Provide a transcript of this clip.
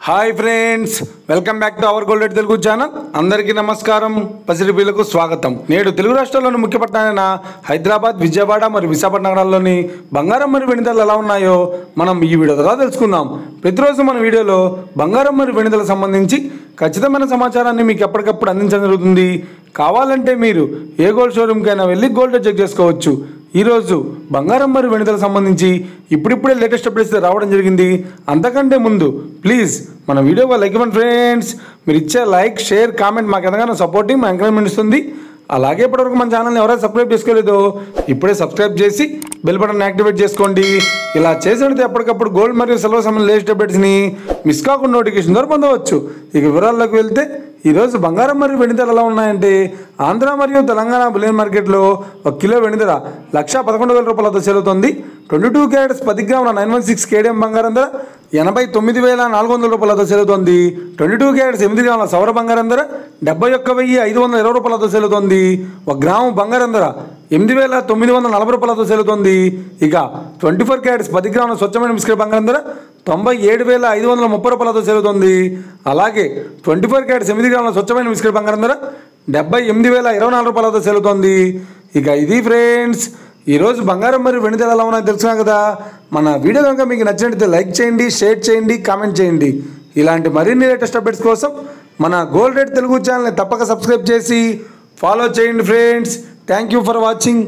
Hi friends, welcome back to our gold rate Telugu channel. అందరికీ నమస్కారం. పసిడిపిలకు స్వాగతం. నేడు తెలుగు రాష్ట్రాల్లోని ముఖ్య పట్టణాలైన హైదరాబాద్, విజయవాడ మరియు విశాఖపట్నం నగరాల్లోని బంగారం మరియు వెండి ధరలు ఎలా ఉన్నాయో మనం ఈ వీడియో ద్వారా తెలుసుకుందాం. ప్రతిరోజు మన వీడియోలో బంగారం మరియు వెండి ధరలకు సంబంధించి ఖచ్చితమైన సమాచారాన్ని మీకు ఎప్పటికప్పుడు అందించడం జరుగుతుంది. కావాలంటే మీరు ఏ గోల్డ్ షోరూమ్కైనా వెళ్ళి గోల్డ్ రేట్ చెక్ చేసుకోవచ్చు. ఈరోజు బంగారం మరియు వెండి ధరలకు సంబంధించి ఇప్పుడిప్పుడే లేటెస్ట్ అప్డేట్స్ రావడం జరిగింది. అంతకంటే ముందు ప్లీజ్ మన వీడియోకి లైక్ ఇవ్వండి ఫ్రెండ్స్. మీరు ఇచ్చే లైక్, షేర్, కామెంట్ మాకు ఎంతగానో సపోర్టింగ్, మా ఎంకరేజ్మెంట్ ఇస్తుంది. అలాగే ఇప్పటివరకు మన ఛానల్ని ఎవరైనా సబ్స్క్రైబ్ చేసుకోలేదో ఇప్పుడే సబ్స్క్రైబ్ చేసి బెల్ బటన్ యాక్టివేట్ చేసుకోండి. ఇలా చేసినట్లయితే ఎప్పటికప్పుడు గోల్డ్ మరియు సిల్వర్ సంబంధించిన లేటెస్ట్ అప్డేట్స్ని మిస్ కాకుండా నోటిఫికేషన్ ద్వారా పొందవచ్చు. ఇక వివరాల్లోకి వెళ్తే ఈరోజు బంగారం మరియు వెండి ధరలు ఎలా ఉన్నాయంటే, ఆంధ్ర మరియు తెలంగాణ బులియన్ మార్కెట్లో 1 కిలో వెండి ధర 1,11,000 రూపాయలతో చెల్లుతుంది. 22 క్యారెట్స్ 10 గ్రాముల 916 కేడిఎం బంగారం ధర 89,400 రూపాయలతో చెల్లుతుంది. 22 క్యారెట్స్ 8 గ్రాముల సౌర బంగారం ధర 71,520 రూపాయలతో చెల్లుతుంది. 1 గ్రాము బంగారం ధర 8,940 రూపాయలతో చెల్లుతుంది. ఇక 24 క్యారెట్స్ 10 గ్రాముల స్వచ్ఛమైన మిస్కెట్ బంగారం ధర 97,530 రూపాయలతో చెల్లుతుంది. అలాగే 24 క్యారెట్స్ 8 గ్రాముల స్వచ్ఛమైన మిస్కెట్ బంగారం ధర 78,024 రూపాయలతో చెల్లుతుంది. ఇక ఇది ఫ్రెండ్స్, ఈరోజు బంగారం మరియు వెండి ధరలు ఎలా ఉన్నాయో తెలుసుకున్నాం కదా. మన వీడియో కనుక మీకు నచ్చినట్లయితే లైక్ చేయండి, షేర్ చేయండి, కామెంట్ చేయండి. ఇలాంటి మరిన్ని లేటెస్ట్ అప్డేట్స్ కోసం మన గోల్డ్ రేట్ తెలుగు ఛానల్ని తప్పక సబ్స్క్రైబ్ చేసి ఫాలో చేయండి friends. Thank you for watching.